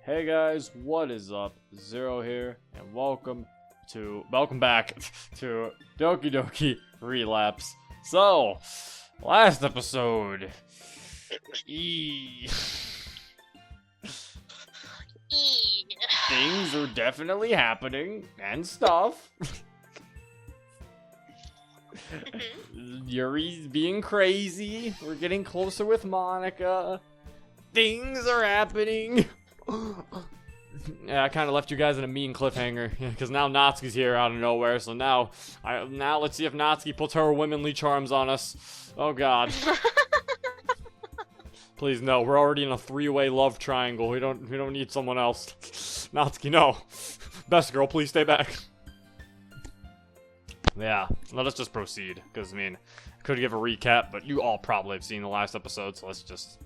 Hey guys, what is up? Zero here, and welcome back to Doki Doki Relapse. So, last episode, things are definitely happening and stuff. Yuri's being crazy. We're getting closer with Monica. Things are happening. Yeah, I kind of left you guys in a mean cliffhanger because now Natsuki's here out of nowhere. So now let's see if Natsuki puts her womanly charms on us. Oh God! Please no, we're already in a three-way love triangle. We don't need someone else. Natsuki, no. Best girl, please stay back. Yeah, let us just proceed because I mean, I could give a recap, but you all probably have seen the last episode, so let's just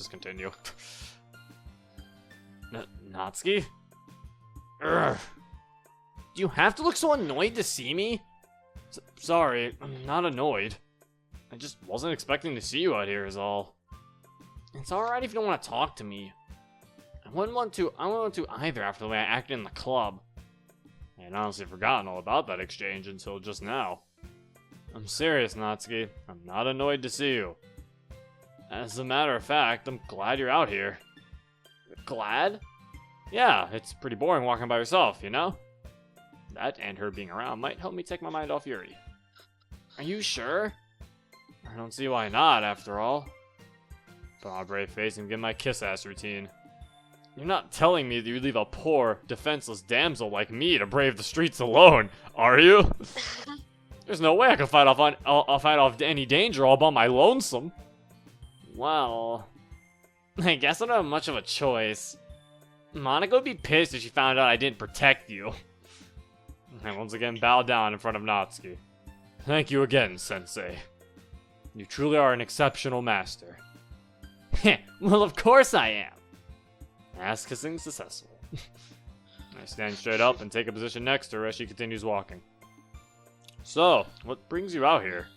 continue. Natsuki? Urgh. Do you have to look so annoyed to see me? Sorry, I'm not annoyed. I just wasn't expecting to see you out here is all. It's alright if you don't want to talk to me. I wouldn't want to either after the way I acted in the club. I had honestly forgotten all about that exchange until just now. I'm serious, Natsuki. I'm not annoyed to see you. As a matter of fact, I'm glad you're out here. Glad? Yeah, it's pretty boring walking by yourself, you know? That and her being around might help me take my mind off Yuri. Are you sure? I don't see why not, after all. Put on a brave face and begin my kiss-ass routine. You're not telling me that you leave a poor, defenseless damsel like me to brave the streets alone, are you? There's no way I can fight off any danger all by my lonesome. Well, I guess I don't have much of a choice. Monica would be pissed if she found out I didn't protect you. I once again bow down in front of Natsuki. Thank you again, Sensei. You truly are an exceptional master. Heh, well of course I am. Ass kissing successful. I stand straight up and take a position next to her as she continues walking. So, what brings you out here?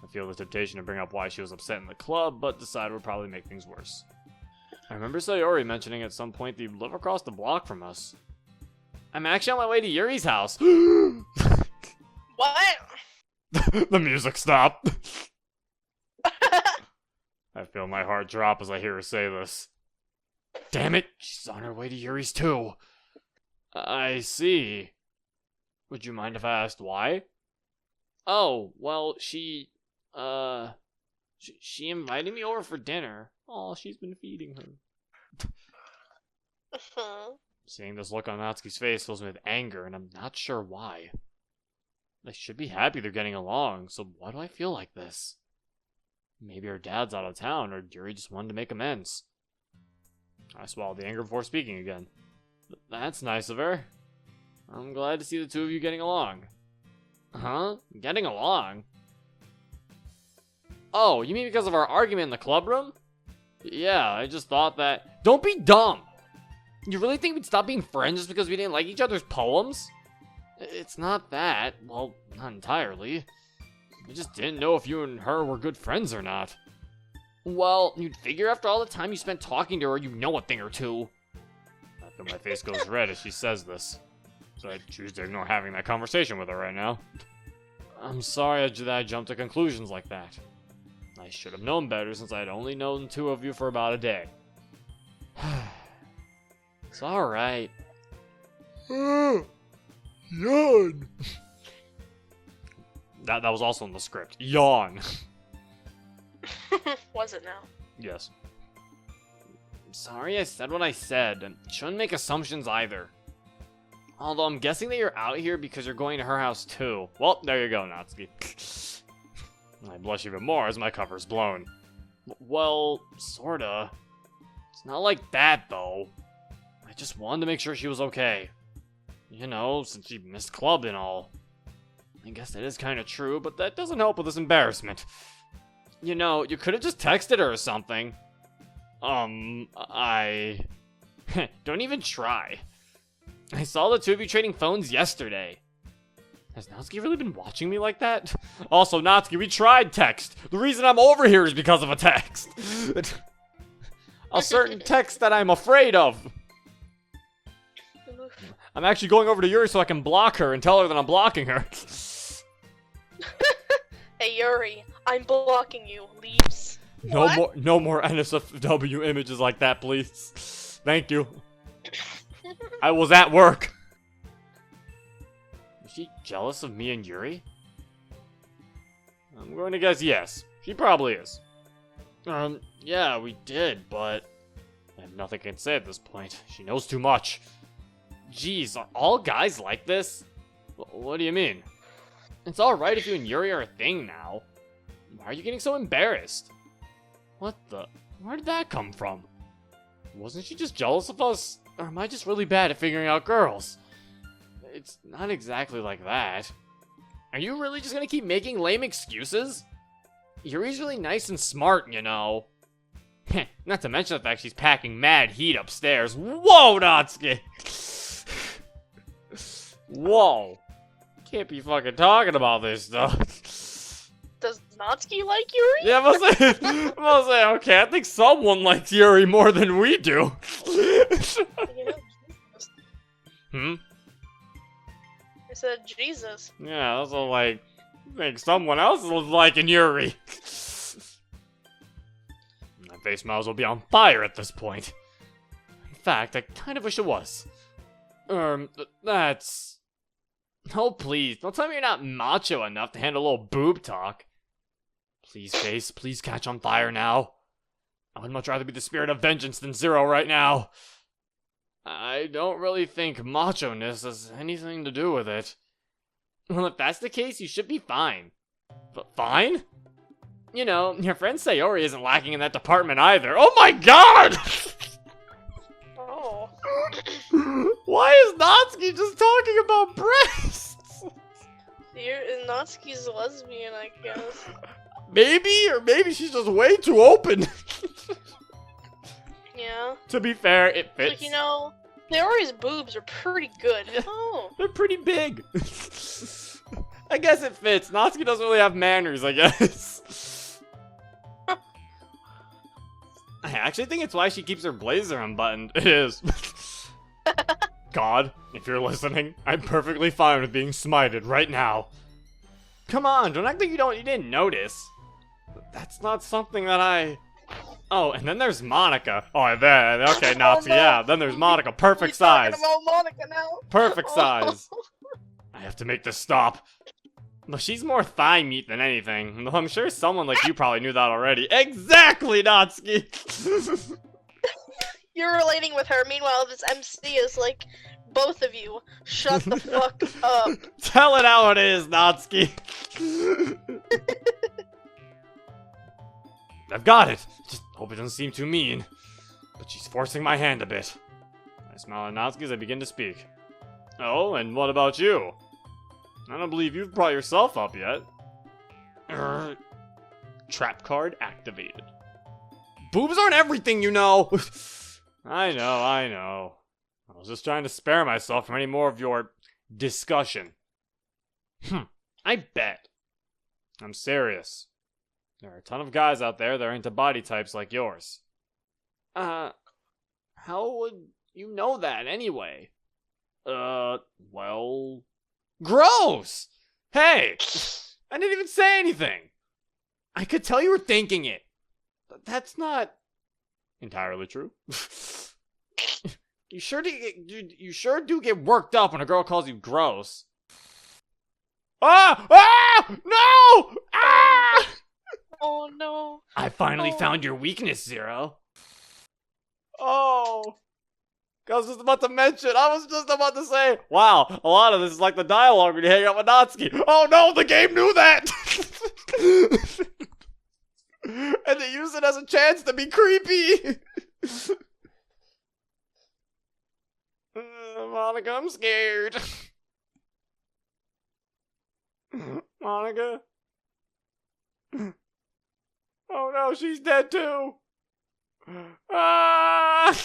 I feel the temptation to bring up why she was upset in the club, but decide would probably make things worse. I remember Sayori mentioning at some point that you live across the block from us. I'm actually on my way to Yuri's house. What? The music stopped. I feel my heart drop as I hear her say this. Damn it, she's on her way to Yuri's too. I see. Would you mind if I asked why? Oh, well, she invited me over for dinner. Oh, she's been feeding her. Seeing this look on Natsuki's face fills me with anger, and I'm not sure why. They should be happy they're getting along, so why do I feel like this? Maybe her dad's out of town, or Yuri just wanted to make amends. I swallowed the anger before speaking again. That's nice of her. I'm glad to see the two of you getting along. Huh? Getting along? Oh, you mean because of our argument in the club room? Yeah, I just thought that... Don't be dumb! You really think we'd stop being friends just because we didn't like each other's poems? It's not that. Well, not entirely. I just didn't know if you and her were good friends or not. Well, you'd figure after all the time you spent talking to her, you know a thing or two. I feel my face goes red as she says this. So I choose to ignore having that conversation with her right now. I'm sorry that I jumped to conclusions like that. I should have known better since I'd only known two of you for about a day. It's alright. Yawn. That was also in the script. Yawn. Was it now? Yes. I'm sorry I said what I said, and shouldn't make assumptions either. Although I'm guessing that you're out here because you're going to her house too. Well, there you go, Natsuki. I blush even more as my cover's blown. Well, sorta. It's not like that, though. I just wanted to make sure she was okay. You know, since she missed club and all. I guess that is kinda true, but that doesn't help with this embarrassment. You know, you could've just texted her or something. Don't even try. I saw the two of you trading phones yesterday. Has Natsuki really been watching me like that? Also, Natsuki, we tried text. The reason I'm over here is because of a text. A certain text that I'm afraid of. I'm actually going over to Yuri so I can block her and tell her that I'm blocking her. Hey Yuri, I'm blocking you. Leaves. No more NSFW images like that, please. Thank you. I was at work. Is she jealous of me and Yuri? I'm going to guess yes. She probably is. Yeah, we did, but I have nothing I can say at this point. She knows too much. Jeez, are all guys like this? What do you mean? It's alright if you and Yuri are a thing now. Why are you getting so embarrassed? What the? Where did that come from? Wasn't she just jealous of us? Or am I just really bad at figuring out girls? It's not exactly like that. Are you really just gonna keep making lame excuses? Yuri's really nice and smart, you know. Not to mention the fact she's packing mad heat upstairs. Whoa, Natsuki! Whoa. Can't be fucking talking about this stuff. Does Natsuki like Yuri? Yeah, I'm gonna say, okay, I think someone likes Yuri more than we do. Hmm? I said Jesus. Yeah, that's all like, I think someone else is liking Yuri. My face might as well be on fire at this point. In fact, I kind of wish it was. That's... Oh, please, don't tell me you're not macho enough to handle a little boob talk. Please, face, please catch on fire now. I would much rather be the spirit of vengeance than Zero right now. I don't really think macho-ness has anything to do with it. Well, if that's the case, you should be fine. But fine? You know, your friend Sayori isn't lacking in that department either. Oh my god! Oh. Why is Natsuki just talking about breasts? Natsuki's a lesbian, I guess. Maybe, or maybe she's just way too open. Yeah. To be fair, it fits. Like, you know, Sayori's boobs are pretty good. Oh. They're pretty big. I guess it fits. Natsuki doesn't really have manners, I guess. I actually think it's why she keeps her blazer unbuttoned. It is. God, if you're listening, I'm perfectly fine with being smited right now. Come on, don't act like you didn't notice. That's not something that I... Oh, and then there's Monica. Oh, okay, Natsuki, no. yeah. Then there's Monica, perfect size. Talking about Monica now. Perfect size. I have to make this stop. But she's more thigh meat than anything. Though I'm sure someone like you probably knew that already. Exactly, Natsuki! You're relating with her. Meanwhile, this MC is like, both of you, shut the fuck up. Tell it how it is, Natsuki. I've got it. Just hope it doesn't seem too mean. But she's forcing my hand a bit. I smile at Natsuki as I begin to speak. Oh, and what about you? I don't believe you've brought yourself up yet. Trap card activated. Boobs aren't everything, you know! I know. I was just trying to spare myself from any more of your discussion. I bet. I'm serious. There are a ton of guys out there that are into body types like yours. How would you know that anyway? Well... Gross! Hey! I didn't even say anything! I could tell you were thinking it. That's not entirely true. You sure do get worked up when a girl calls you gross. Ah! No! Ah! Oh no. I finally found your weakness, Zero. Oh. I was just about to say, wow, a lot of this is like the dialogue when you hang out with Natsuki. Oh no, the game knew that! And they use it as a chance to be creepy! Monica, I'm scared. Monica? Oh no, she's dead too! Ah!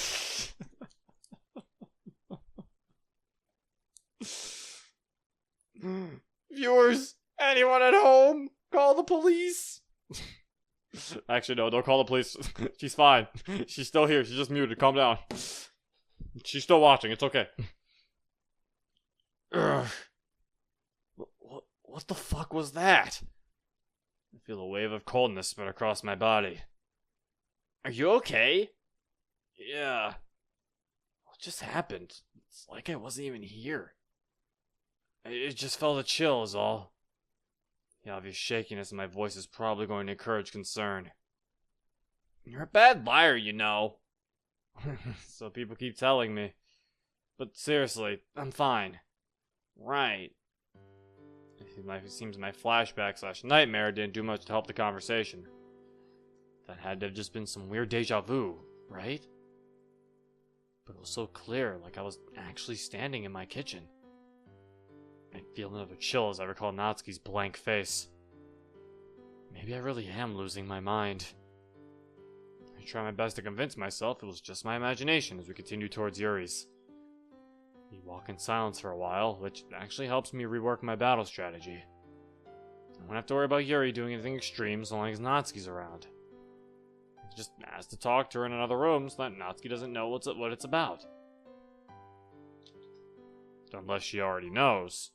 Viewers, anyone at home? Call the police. Actually, no, don't call the police. She's fine. She's still here. She's just muted. Calm down. She's still watching. It's okay. Ugh. What the fuck was that? I feel a wave of coldness spread across my body. Are you okay? Yeah. What just happened? It's like I wasn't even here. It just felt a chill is all. The obvious shakiness in my voice is probably going to encourage concern. You're a bad liar, you know. So people keep telling me. But seriously, I'm fine. Right. It seems my flashback/nightmare didn't do much to help the conversation. That had to have just been some weird deja vu, right? But it was so clear, like I was actually standing in my kitchen. I feel another chill as I recall Natsuki's blank face. Maybe I really am losing my mind. I try my best to convince myself it was just my imagination as we continue towards Yuri's. We walk in silence for a while, which actually helps me rework my battle strategy. I won't have to worry about Yuri doing anything extreme so long as Natsuki's around. I can just ask to talk to her in another room so that Natsuki doesn't know what it's about. Unless she already knows.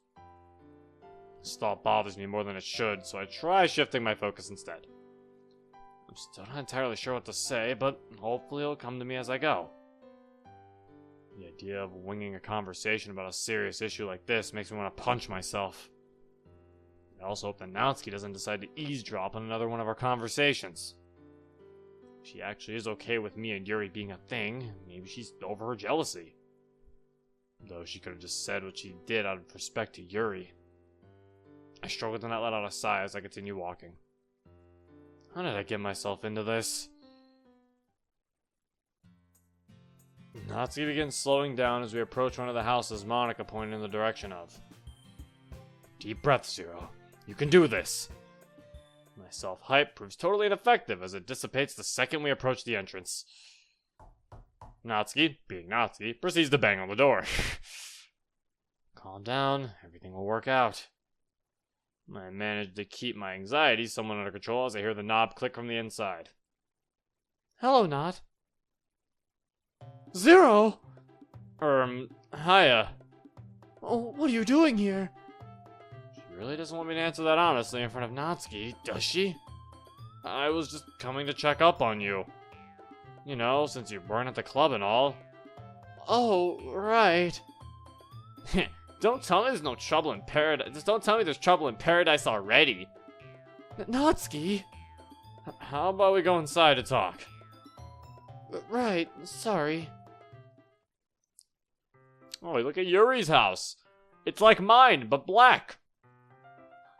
This thought bothers me more than it should, so I try shifting my focus instead. I'm still not entirely sure what to say, but hopefully it'll come to me as I go. The idea of winging a conversation about a serious issue like this makes me want to punch myself. I also hope that Natsuki doesn't decide to eavesdrop on another one of our conversations. If she actually is okay with me and Yuri being a thing, maybe she's over her jealousy. Though she could have just said what she did out of respect to Yuri. I struggle to not let out a sigh as I continue walking. How did I get myself into this? Natsuki begins slowing down as we approach one of the houses Monica pointed in the direction of. Deep breath, Zero. You can do this! My self-hype proves totally ineffective as it dissipates the second we approach the entrance. Natsuki, being Natsuki, proceeds to bang on the door. Calm down, everything will work out. I manage to keep my anxiety somewhat under control as I hear the knob click from the inside. Hello, Nat. Zero! Hiya. Oh, what are you doing here? She really doesn't want me to answer that honestly in front of Natsuki, does she? I was just coming to check up on you. You know, since you weren't at the club and all. Oh, right. Don't tell me there's no trouble in paradise. Just don't tell me there's trouble in paradise already. Natsuki? How about we go inside to talk? Right, sorry. Oh, look at Yuri's house. It's like mine, but black.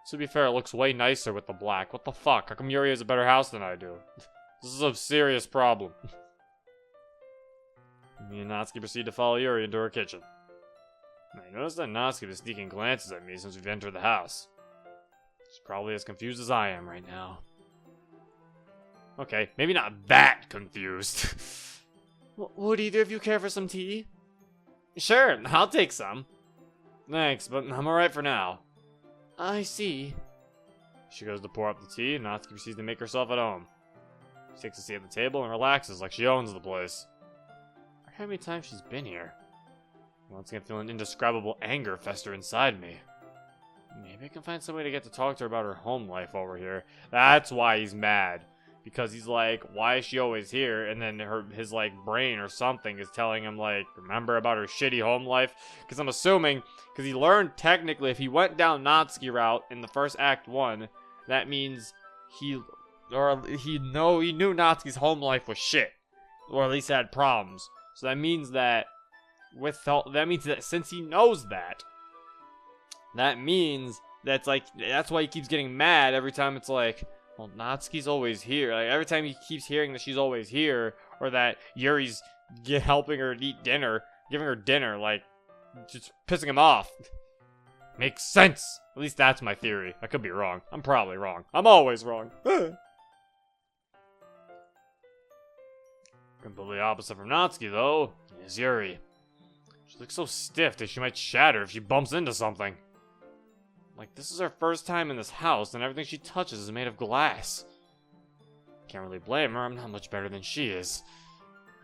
To be fair, it looks way nicer with the black. What the fuck? How come Yuri has a better house than I do? This is a serious problem. Me and Natsuki proceed to follow Yuri into her kitchen. I noticed that Natsuki was sneaking glances at me since we've entered the house. She's probably as confused as I am right now. Okay, maybe not that confused. Would either of you care for some tea? Sure, I'll take some. Thanks, but I'm alright for now. I see. She goes to pour up the tea, and Natsuki proceeds to make herself at home. She takes a seat at the table and relaxes like she owns the place. I wonder how many times she's been here. Once again, feeling indescribable anger fester inside me. Maybe I can find some way to get to talk to her about her home life while we're here. That's why he's mad. Because he's like, why is she always here? And then his like brain or something is telling him like, remember about her shitty home life? Because I'm assuming, because he learned technically if he went down Natsuki route in the first Act 1, that means he knew Natsuki's home life was shit. Or at least had problems. So that means that since he knows that means that's like, that's why he keeps getting mad every time it's like, well, Natsuki's always here. Like, every time he keeps hearing that she's always here, or that Yuri's helping her eat dinner, giving her dinner, like, just pissing him off. Makes sense. At least that's my theory. I could be wrong. I'm probably wrong. I'm always wrong. Completely opposite from Natsuki, though, is Yuri. She looks so stiff that she might shatter if she bumps into something. Like, this is her first time in this house, and everything she touches is made of glass. Can't really blame her, I'm not much better than she is.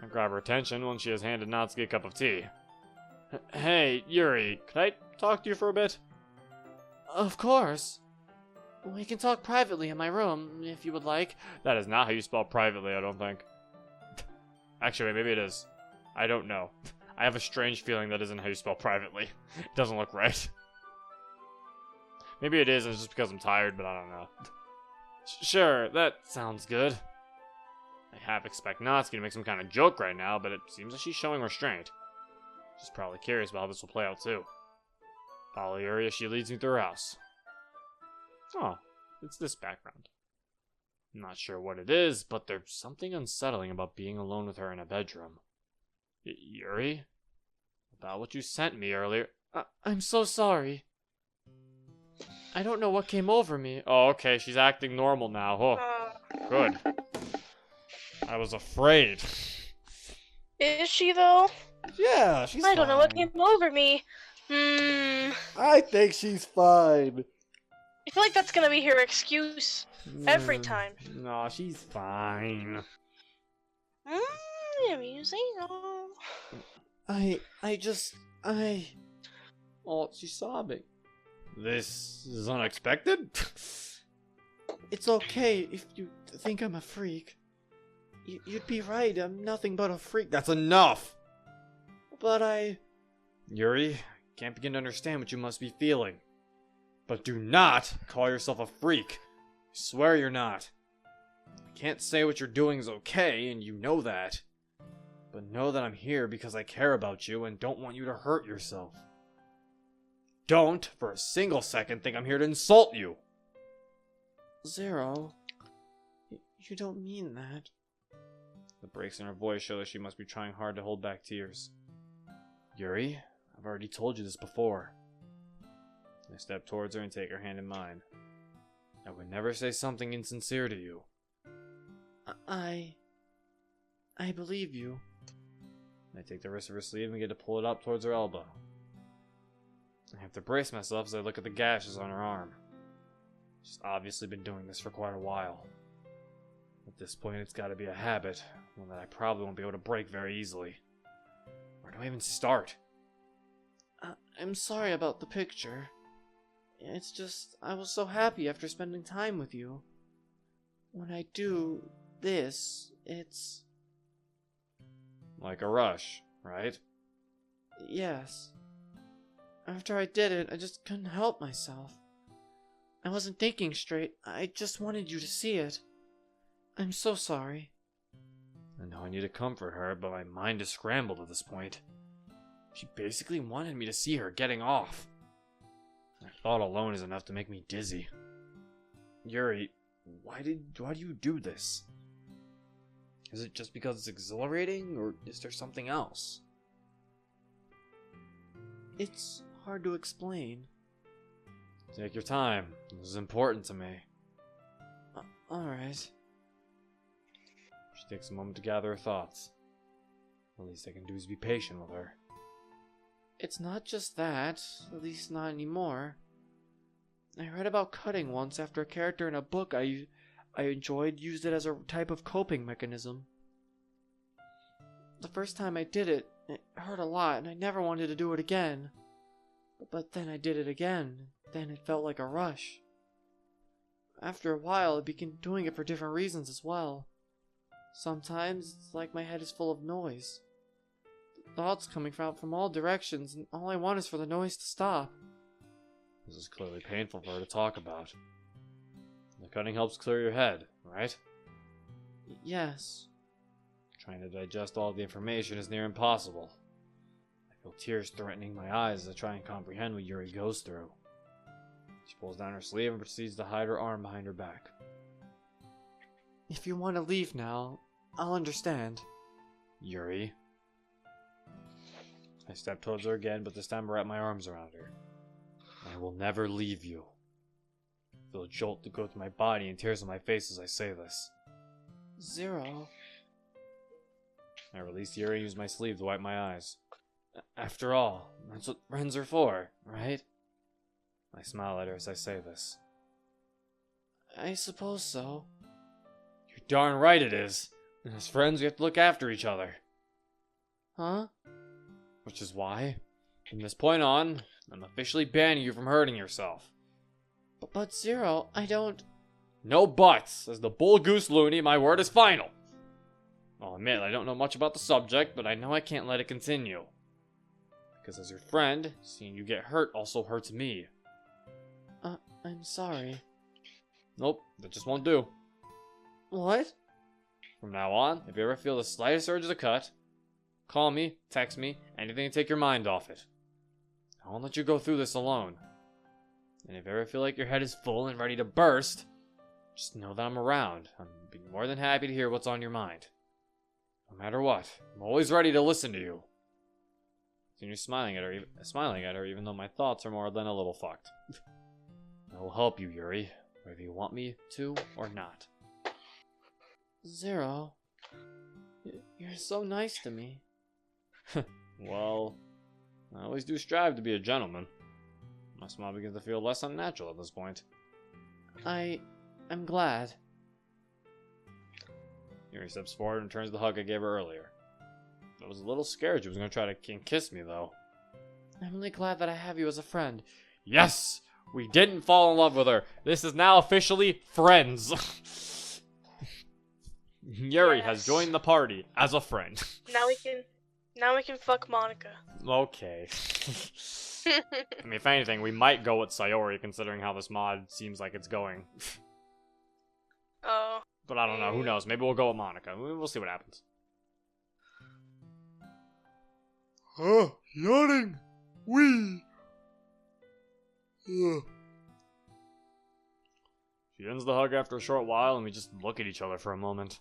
I grab her attention when she has handed Natsuki a cup of tea. Hey, Yuri, could I talk to you for a bit? Of course. We can talk privately in my room, if you would like. That is not how you spell privately, I don't think. Actually, maybe it is. I don't know. I have a strange feeling that isn't how you spell privately. It doesn't look right. Maybe it is, and it's just because I'm tired, but I don't know. Sure, that sounds good. I half expect Natsuki to make some kind of joke right now, but it seems like she's showing restraint. She's probably curious about how this will play out, too. Follow Yuri as she leads me through her house. Oh, it's this background. I'm not sure what it is, but there's something unsettling about being alone with her in a bedroom. Yuri? About what you sent me earlier. I'm so sorry. I don't know what came over me. Oh, okay, she's acting normal now. Oh, good. I was afraid. Is she though? Yeah, she's I don't know what fine. came over me. I think she's fine. I feel like that's gonna be her excuse every time. No, she's fine. Amusing. Oh, she's sobbing. This is unexpected? It's okay if you think I'm a freak. You'd be right, I'm nothing but a freak. That's enough! But Yuri, I can't begin to understand what you must be feeling. But do not call yourself a freak. I swear you're not. I can't say what you're doing is okay, and you know that. But know that I'm here because I care about you and don't want you to hurt yourself. Don't, for a single second, think I'm here to insult you. Zero, you don't mean that. The breaks in her voice show that she must be trying hard to hold back tears. Yuri, I've already told you this before. I step towards her and take her hand in mine. I would never say something insincere to you. I believe you. I take the wrist of her sleeve and begin to pull it up towards her elbow. I have to brace myself as I look at the gashes on her arm. She's obviously been doing this for quite a while. At this point, it's got to be a habit, one that I probably won't be able to break very easily. Where do I even start? I'm sorry about the picture. It's just, I was so happy after spending time with you. When I do this, it's... Like a rush, right? Yes. After I did it, I just couldn't help myself. I wasn't thinking straight. I just wanted you to see it. I'm so sorry. I know I need to comfort her, but my mind is scrambled at this point. She basically wanted me to see her getting off. I thought alone is enough to make me dizzy. Yuri, why do you do this? Is it just because it's exhilarating, or is there something else? It's hard to explain. Take your time. This is important to me. Alright. She takes a moment to gather her thoughts. The least I can do is be patient with her. It's not just that, at least not anymore. I read about cutting once after a character in a book I enjoyed used it as a type of coping mechanism. The first time I did it, it hurt a lot and I never wanted to do it again. But then I did it again, then it felt like a rush. After a while, I began doing it for different reasons as well. Sometimes it's like my head is full of noise. Thoughts coming from all directions, and all I want is for the noise to stop. This is clearly painful for her to talk about. The cutting helps clear your head, right? Yes. Trying to digest all the information is near impossible. I feel tears threatening my eyes as I try and comprehend what Yuri goes through. She pulls down her sleeve and proceeds to hide her arm behind her back. If you want to leave now, I'll understand. Yuri. I step towards her again, but this time I wrap my arms around her. I will never leave you. I feel a jolt to go through my body and tears on my face as I say this. Zero. I release Yuri and use my sleeve to wipe my eyes. After all, that's what friends are for, right? I smile at her as I say this. I suppose so. You're darn right it is. As friends, we have to look after each other. Huh? Which is why, From this point on, I'm officially banning you from hurting yourself. But Zero, I don't... No buts! As the bull goose loony, my word is final! I'll admit I don't know much about the subject, but I know I can't let it continue. Because as your friend, seeing you get hurt also hurts me. I'm sorry. Nope, that just won't do. What? From now on, if you ever feel the slightest urge to cut, call me, text me, anything to take your mind off it. I won't let you go through this alone. And if you ever feel like your head is full and ready to burst, just know that I'm around. I'm be more than happy to hear what's on your mind. No matter what, I'm always ready to listen to you. And you're smiling at her, even though my thoughts are more than a little fucked. I will help you, Yuri, whether you want me to or not. Zero, you're so nice to me. Well, I always do strive to be a gentleman. My smile begins to feel less unnatural at this point. I'm glad. Yuri steps forward and returns the hug I gave her earlier. I was a little scared she was going to try to kiss me, though. I'm really glad that I have you as a friend. Yes! We didn't fall in love with her. This is now officially friends. Yuri has joined the party as a friend. Now we can fuck Monica. Okay. I mean, if anything, we might go with Sayori, considering how this mod seems like it's going. Oh. But I don't know. Who knows? Maybe we'll go with Monica. We'll see what happens. Yawning. Wee. She ends the hug after a short while, and we just look at each other for a moment.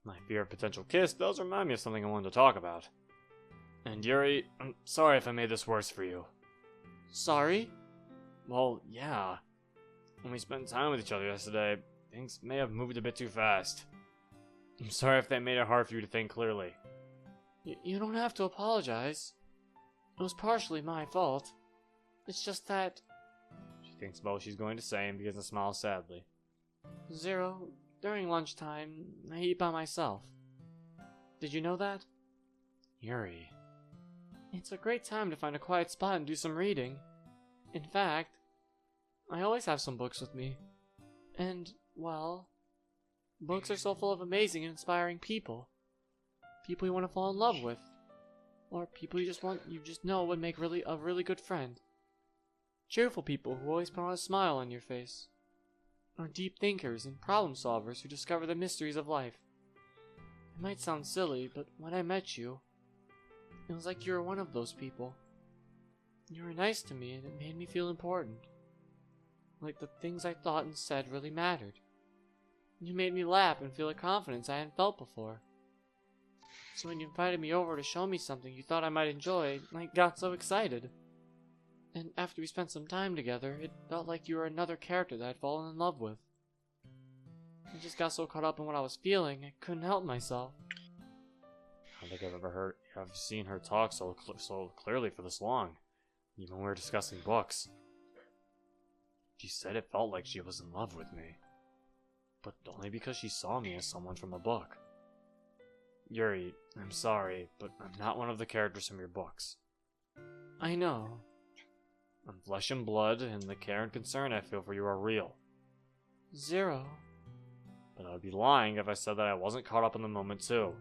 My fear of potential kiss does remind me of something I wanted to talk about. And Yuri, I'm sorry if I made this worse for you. Sorry? Well, yeah. When we spent time with each other yesterday, things may have moved a bit too fast. I'm sorry if that made it hard for you to think clearly. You don't have to apologize. It was partially my fault. It's just that... She thinks about what she's going to say and begins to smile sadly. Zero, during lunchtime, I eat by myself. Did you know that? Yuri. It's a great time to find a quiet spot and do some reading. In fact, I always have some books with me. And, well, books are so full of amazing and inspiring people. People you want to fall in love with. Or people you just know would make a really good friend. Cheerful people who always put on a smile on your face. Or deep thinkers and problem solvers who discover the mysteries of life. It might sound silly, but when I met you, it was like you were one of those people. You were nice to me and it made me feel important. Like the things I thought and said really mattered. You made me laugh and feel a confidence I hadn't felt before. So when you invited me over to show me something you thought I might enjoy, I got so excited. And after we spent some time together, it felt like you were another character that I'd fallen in love with. I just got so caught up in what I was feeling, I couldn't help myself. I don't think I've seen her talk so clearly for this long, even when we were discussing books. She said it felt like she was in love with me, but only because she saw me as someone from a book. Yuri, I'm sorry, but I'm not one of the characters from your books. I know. I'm flesh and blood, and the care and concern I feel for you are real. Zero. But I would be lying if I said that I wasn't caught up in the moment too.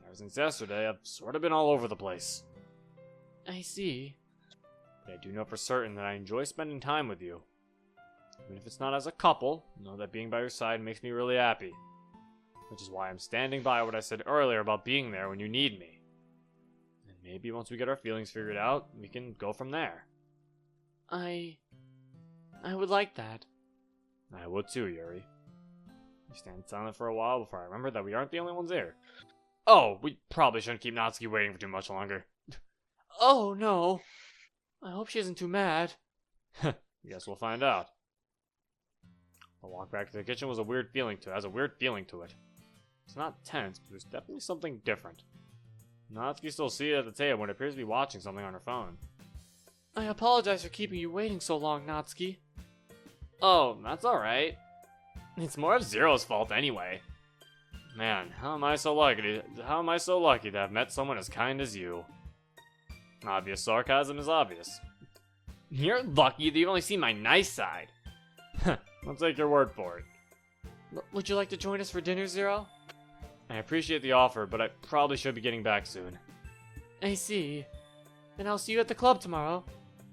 Ever since yesterday, I've sort of been all over the place. I see. But I do know for certain that I enjoy spending time with you. Even if it's not as a couple, know that being by your side makes me really happy. Which is why I'm standing by what I said earlier about being there when you need me. And maybe once we get our feelings figured out, we can go from there. I would like that. I would too, Yuri. We stand silent for a while before I remember that we aren't the only ones here. Oh, we probably shouldn't keep Natsuki waiting for too much longer. Oh, no. I hope she isn't too mad. Guess we'll find out. The walk back to the kitchen has a weird feeling to it. It's not tense, but there's definitely something different. Natsuki still seated at the table and appears to be watching something on her phone. I apologize for keeping you waiting so long, Natsuki. Oh, that's alright. It's more of Zero's fault anyway. Man, how am I so lucky to have met someone as kind as you? Obvious sarcasm is obvious. You're lucky that you've only seen my nice side. I'll take your word for it. Would you like to join us for dinner, Zero? I appreciate the offer, but I probably should be getting back soon. I see. Then I'll see you at the club tomorrow.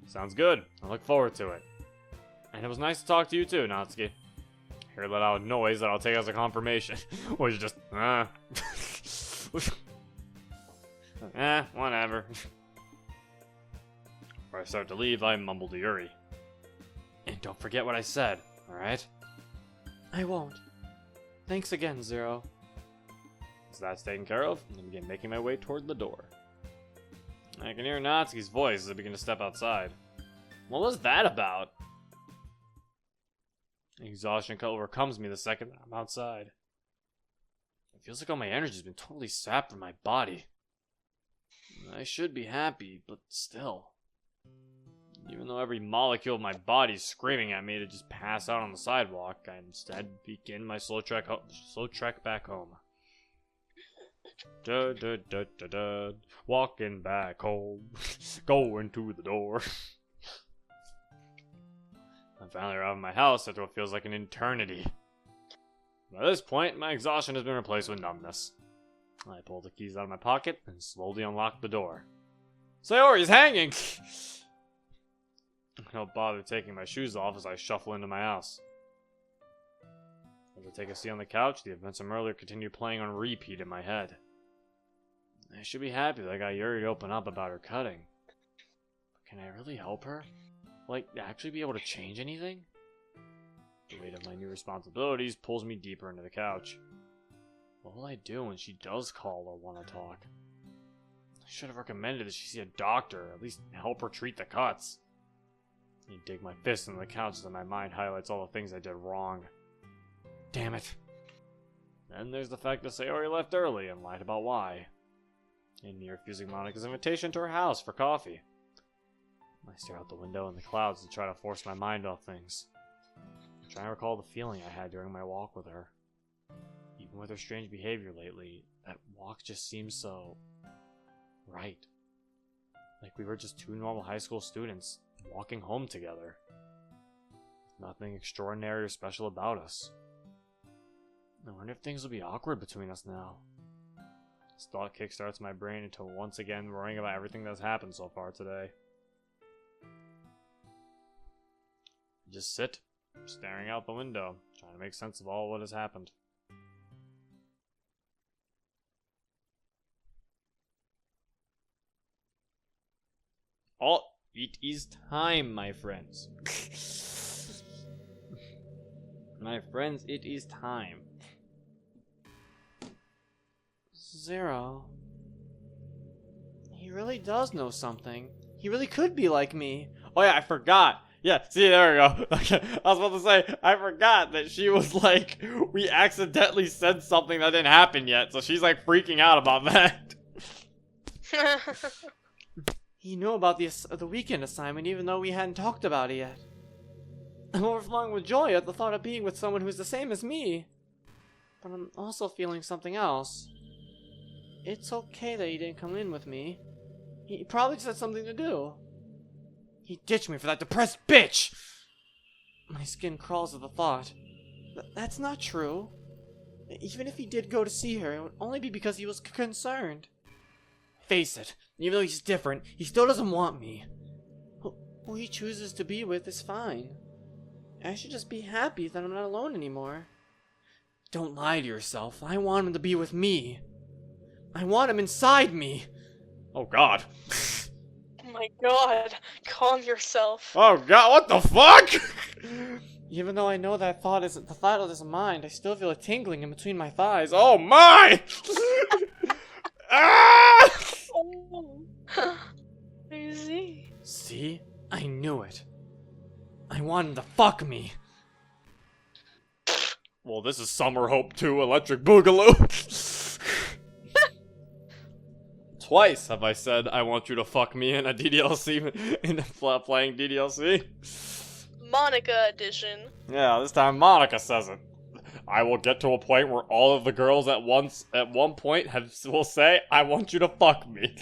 Sounds good. I look forward to it. And it was nice to talk to you too, Natsuki. Here, let out a noise that I'll take as a confirmation. Or you just, whatever. Before I start to leave, I mumble to Yuri. And don't forget what I said, alright? I won't. Thanks again, Zero. So that's taken care of, and I begin making my way toward the door. I can hear Natsuki's voice as I begin to step outside. What was that about? Exhaustion overcomes me the second I'm outside. It feels like all my energy's been totally sapped from my body. I should be happy, but still. Even though every molecule of my body's screaming at me to just pass out on the sidewalk, I instead begin my slow trek back home. Da da da da da. Walking back home. Going to the door. I finally arrive at my house after what feels like an eternity. By this point, my exhaustion has been replaced with numbness. I pull the keys out of my pocket and slowly unlock the door. Sayori's hanging! I don't bother taking my shoes off as I shuffle into my house. As I take a seat on the couch, the events from earlier continue playing on repeat in my head. I should be happy that I got Yuri to open up about her cutting. But can I really help her? Like, actually be able to change anything? The weight of my new responsibilities pulls me deeper into the couch. What will I do when she does call or want to talk? I should have recommended that she see a doctor, or at least help her treat the cuts. I dig my fist into the couch as my mind highlights all the things I did wrong. Damn it. Then there's the fact that Sayori left early and lied about why. And me refusing Monika's invitation to her house for coffee. I stare out the window in the clouds to try to force my mind off things. I'm trying to recall the feeling I had during my walk with her. Even with her strange behavior lately, that walk just seems so... right. Like we were just two normal high school students walking home together. Nothing extraordinary or special about us. I wonder if things will be awkward between us now. This thought kickstarts my brain into once again worrying about everything that's happened so far today. I just sit, staring out the window, trying to make sense of all what has happened. Oh, it is time, my friends. My friends, it is time. Zero. He really does know something. He really could be like me. Oh yeah, I forgot. Yeah, see, there we go. Okay, I was about to say, I forgot that she was like, we accidentally said something that didn't happen yet, so she's like freaking out about that. He knew about the weekend assignment even though we hadn't talked about it yet. I'm overflowing with joy at the thought of being with someone who's the same as me. But I'm also feeling something else. It's okay that he didn't come in with me. He probably just had something to do. He ditched me for that depressed bitch! My skin crawls at the thought. That's not true. Even if he did go to see her, it would only be because he was concerned. Face it, even though he's different, he still doesn't want me. Who he chooses to be with is fine. I should just be happy that I'm not alone anymore. Don't lie to yourself. I want him to be with me. I want him inside me. Oh god. Oh my god, calm yourself. Oh god, what the fuck? Even though I know that thought isn't the thought isn't mine, I still feel a tingling in between my thighs. Oh my! Ah! Oh. Crazy. See? I knew it. I want him to fuck me. Well, this is Summer Hope 2 Electric Boogaloo. Twice have I said I want you to fuck me in a DDLC, playing DDLC. Monica edition. Yeah, this time Monica says it. I will get to a point where all of the girls at one point will say, I want you to fuck me.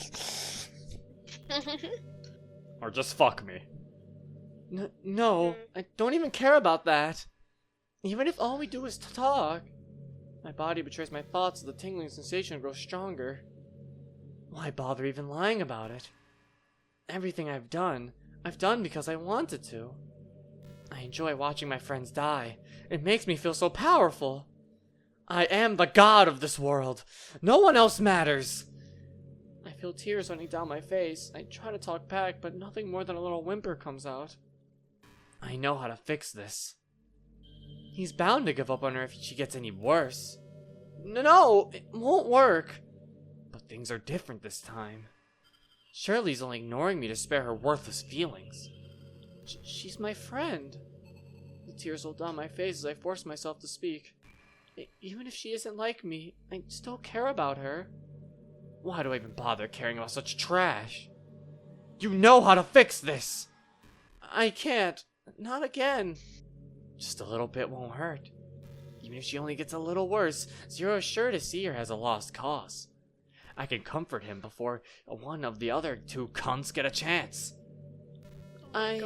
Or just fuck me. No, I don't even care about that. Even if all we do is talk. My body betrays my thoughts as the tingling sensation grows stronger. Why bother even lying about it? Everything I've done because I wanted to. I enjoy watching my friends die. It makes me feel so powerful. I am the god of this world. No one else matters. I feel tears running down my face. I try to talk back, but nothing more than a little whimper comes out. I know how to fix this. He's bound to give up on her if she gets any worse. No, it won't work. But things are different this time. Shirley's only ignoring me to spare her worthless feelings. She's my friend. The tears roll down my face as I force myself to speak. Even if she isn't like me, I still care about her. Why do I even bother caring about such trash? You know how to fix this! I can't. Not again. Just a little bit won't hurt. Even if she only gets a little worse, Zero is sure to see her as a lost cause. I can comfort him before one of the other two cunts get a chance. I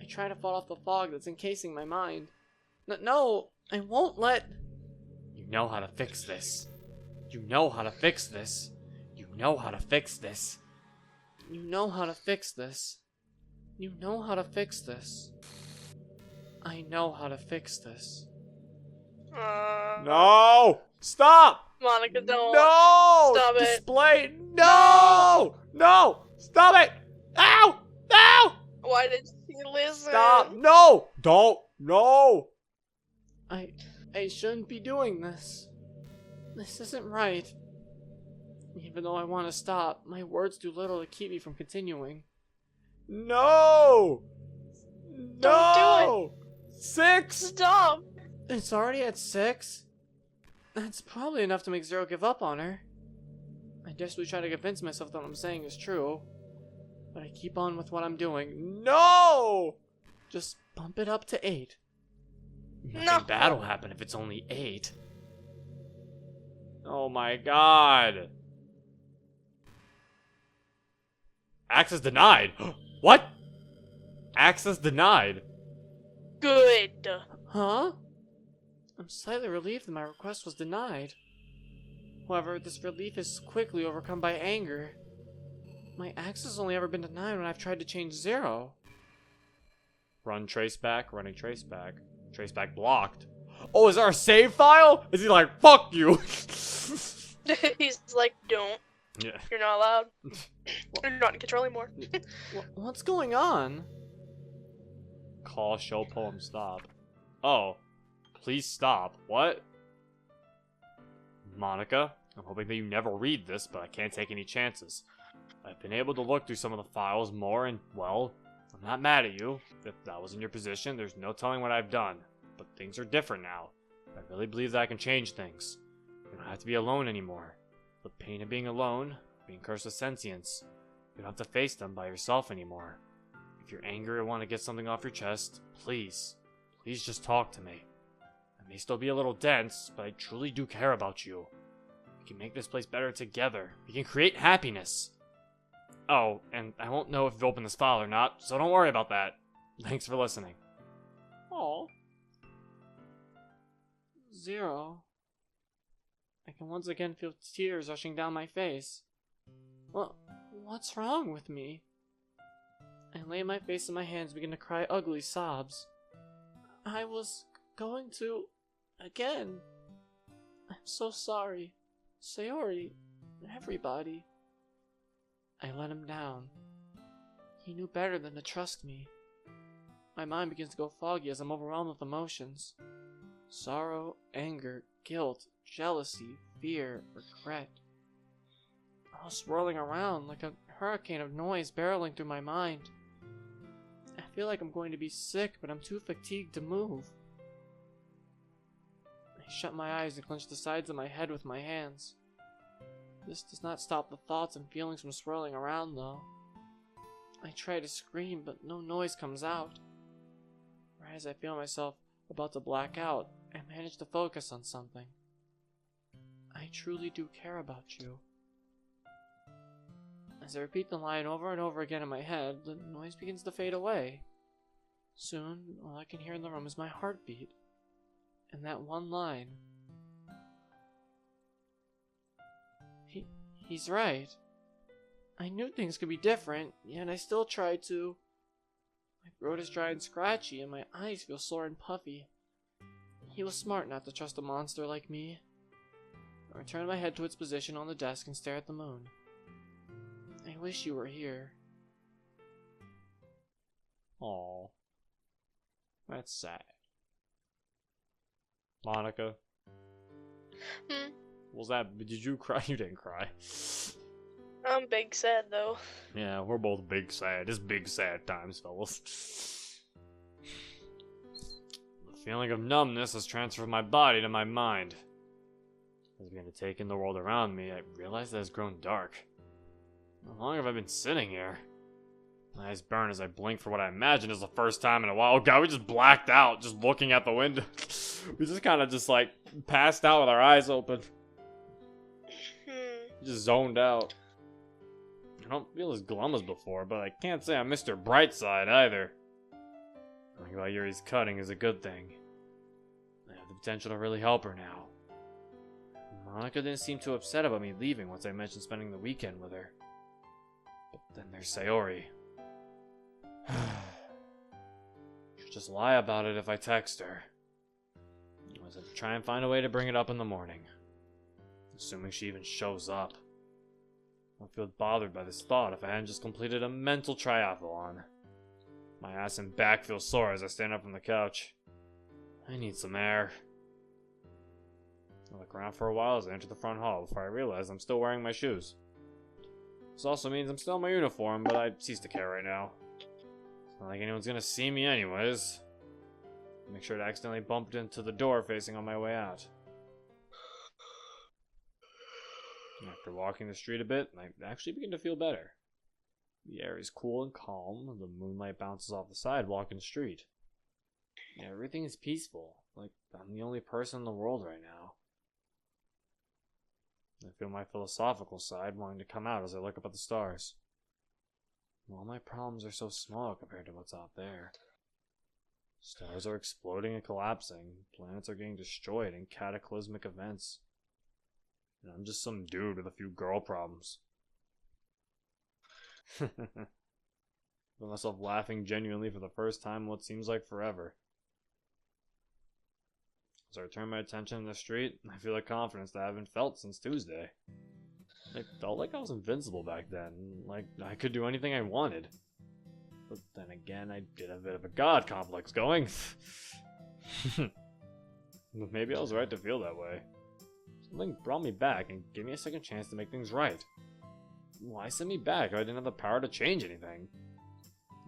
try to fall off the fog that's encasing my mind. No, I won't let... You know how to fix this. You know how to fix this. You know how to fix this. You know how to fix this. You know how to fix this. I know how to fix this. No! Stop! Monica, don't. No! Stop it. Display! No! No! Stop it! Ow! Ow! Why did she listen? Stop! No! Don't! No! I shouldn't be doing this. This isn't right. Even though I want to stop, my words do little to keep me from continuing. No! Don't do it! 6! Stop! It's already at 6? That's probably enough to make Zero give up on her. I desperately try to convince myself that what I'm saying is true. But I keep on with what I'm doing. No! Just bump it up to 8. Nothing bad will happen if it's only 8. Oh my god. Access denied. What? Access denied. Good. Huh? I'm slightly relieved that my request was denied. However, this relief is quickly overcome by anger. My access has only ever been denied when I've tried to change Zero. Run traceback, running traceback. Traceback blocked. Oh, is there a save file? Is he like, fuck you? He's like, don't. Yeah. You're not allowed. You're not in control anymore. What's going on? Call, show, poem, stop. Oh. Please stop. What? Monica, I'm hoping that you never read this, but I can't take any chances. I've been able to look through some of the files more and, well, I'm not mad at you. If that was in your position, there's no telling what I've done. But things are different now. I really believe that I can change things. You don't have to be alone anymore. The pain of being alone, being cursed with sentience. You don't have to face them by yourself anymore. If you're angry or want to get something off your chest, please just talk to me. I may still be a little dense, but I truly do care about you. We can make this place better together. We can create happiness. Oh, and I won't know if you've opened this file or not, so don't worry about that. Thanks for listening. Aw. Zero. I can once again feel tears rushing down my face. Well, what's wrong with me? I lay my face in my hands and begin to cry ugly sobs. I was going to... again. I'm so sorry. Sayori. Everybody. I let him down. He knew better than to trust me. My mind begins to go foggy as I'm overwhelmed with emotions. Sorrow, anger, guilt, jealousy, fear, regret. All swirling around like a hurricane of noise barreling through my mind. I feel like I'm going to be sick, but I'm too fatigued to move. I shut my eyes and clench the sides of my head with my hands. This does not stop the thoughts and feelings from swirling around, though. I try to scream, but no noise comes out. Right as I feel myself about to black out, I manage to focus on something. I truly do care about you. As I repeat the line over and over again in my head, the noise begins to fade away. Soon, all I can hear in the room is my heartbeat. And that one line. He's right. I knew things could be different, yet I still tried to. My throat is dry and scratchy, and my eyes feel sore and puffy. He was smart not to trust a monster like me. I return my head to its position on the desk and stare at the moon. I wish you were here. Aw. That's sad. Monica, was that? Did you cry? You didn't cry. I'm big sad though. Yeah, we're both big sad. It's big sad times, fellas. The feeling of numbness has transferred my body to my mind. As I began to take in the world around me, I realized that it's grown dark. How long have I been sitting here? My eyes burn as I blink for what I imagine is the first time in a while. Oh god, we just blacked out just looking at the window. We just kind of just like passed out with our eyes open. Just zoned out. I don't feel as glum as before, but I can't say I'm Mr. Brightside either. Knowing about Yuri's cutting is a good thing. I have the potential to really help her now. Monica didn't seem too upset about me leaving once I mentioned spending the weekend with her. But then there's Sayori. She'll just lie about it if I text her. I was have to try and find a way to bring it up in the morning. Assuming she even shows up. I feel bothered by this thought if I hadn't just completed a mental triathlon. My ass and back feel sore as I stand up from the couch. I need some air. I look around for a while as I enter the front hall before I realize I'm still wearing my shoes. This also means I'm still in my uniform, but I cease to care right now. It's not like anyone's gonna see me anyways. Make sure to accidentally bump into the door facing on my way out. After walking the street a bit, I actually begin to feel better. The air is cool and calm, the moonlight bounces off the sidewalk and street. Yeah, everything is peaceful, like I'm the only person in the world right now. I feel my philosophical side wanting to come out as I look up at the stars. All my problems are so small compared to what's out there. Stars are exploding and collapsing, planets are getting destroyed in cataclysmic events. And I'm just some dude with a few girl problems. I feel myself laughing genuinely for the first time in what seems like forever. As I return my attention to the street, I feel a confidence that I haven't felt since Tuesday. It felt like I was invincible back then, like I could do anything I wanted. But then again, I did have a bit of a god complex going. Maybe I was right to feel that way. Something brought me back and gave me a second chance to make things right. Why send me back if I didn't have the power to change anything?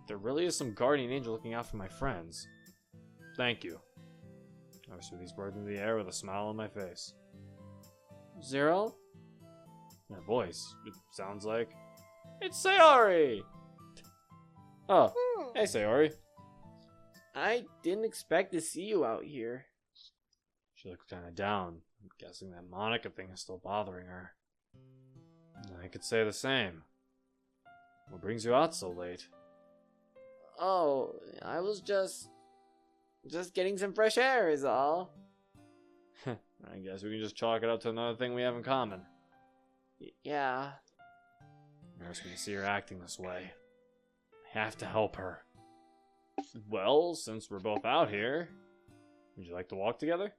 There really is some guardian angel looking out for my friends. Thank you. I threw these words into the air with a smile on my face. Zero? My voice, it sounds like... It's Sayori! Oh, hey Sayori. I didn't expect to see you out here. She looks kinda down. I'm guessing that Monica thing is still bothering her. I could say the same. What brings you out so late? Oh, I was just getting some fresh air is all. I guess we can just chalk it up to another thing we have in common. Yeah. Hurts me to see her acting this way. I have to help her. Well, since we're both out here, would you like to walk together?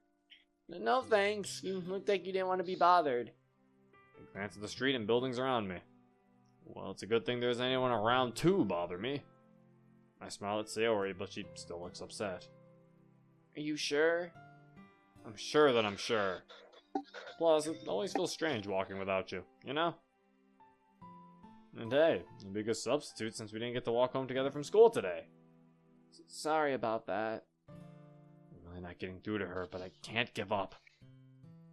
No thanks. You looked like you didn't want to be bothered. I glance at the street and buildings around me. Well, it's a good thing there's anyone around to bother me. I smile at Sayori, but she still looks upset. Are you sure? I'm sure that I'm sure. Plus, it always feels strange walking without you, you know? And hey, it'd be a good substitute since we didn't get to walk home together from school today. Sorry about that. I'm really not getting through to her, but I can't give up.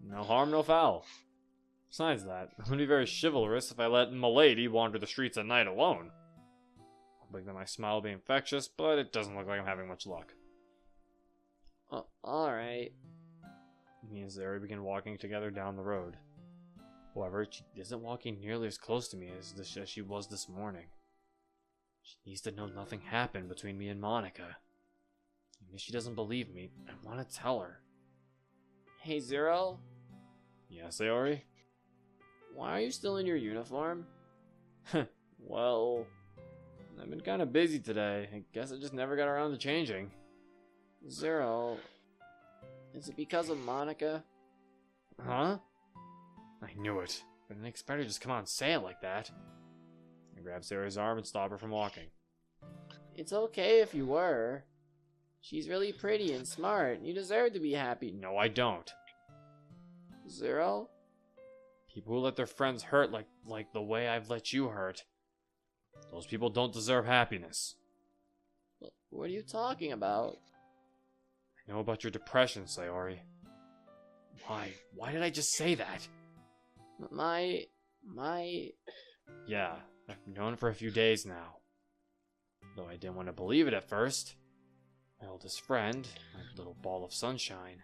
No harm, no foul. Besides that, it would be very chivalrous if I let Milady wander the streets at night alone. Hoping that my smile will be infectious, but it doesn't look like I'm having much luck. Alright. Me and Sayori begin walking together down the road. However, she isn't walking nearly as close to me as she was this morning. She needs to know nothing happened between me and Monica. Even if she doesn't believe me, I want to tell her. Hey, Zero? Yeah, Sayori? Why are you still in your uniform? Well, I've been kind of busy today. I guess I just never got around to changing. Zero, is it because of Monica? Huh? I knew it. I didn't expect her to just come out and say it like that. I grabbed Sayori's arm and stopped her from walking. It's okay if you were. She's really pretty and smart. You deserve to be happy. No, I don't. Zero? People who let their friends hurt like the way I've let you hurt. Those people don't deserve happiness. What are you talking about? I know about your depression, Sayori. Why? Why did I just say that? My... Yeah, I've known for a few days now. Though I didn't want to believe it at first. My oldest friend, my little ball of sunshine,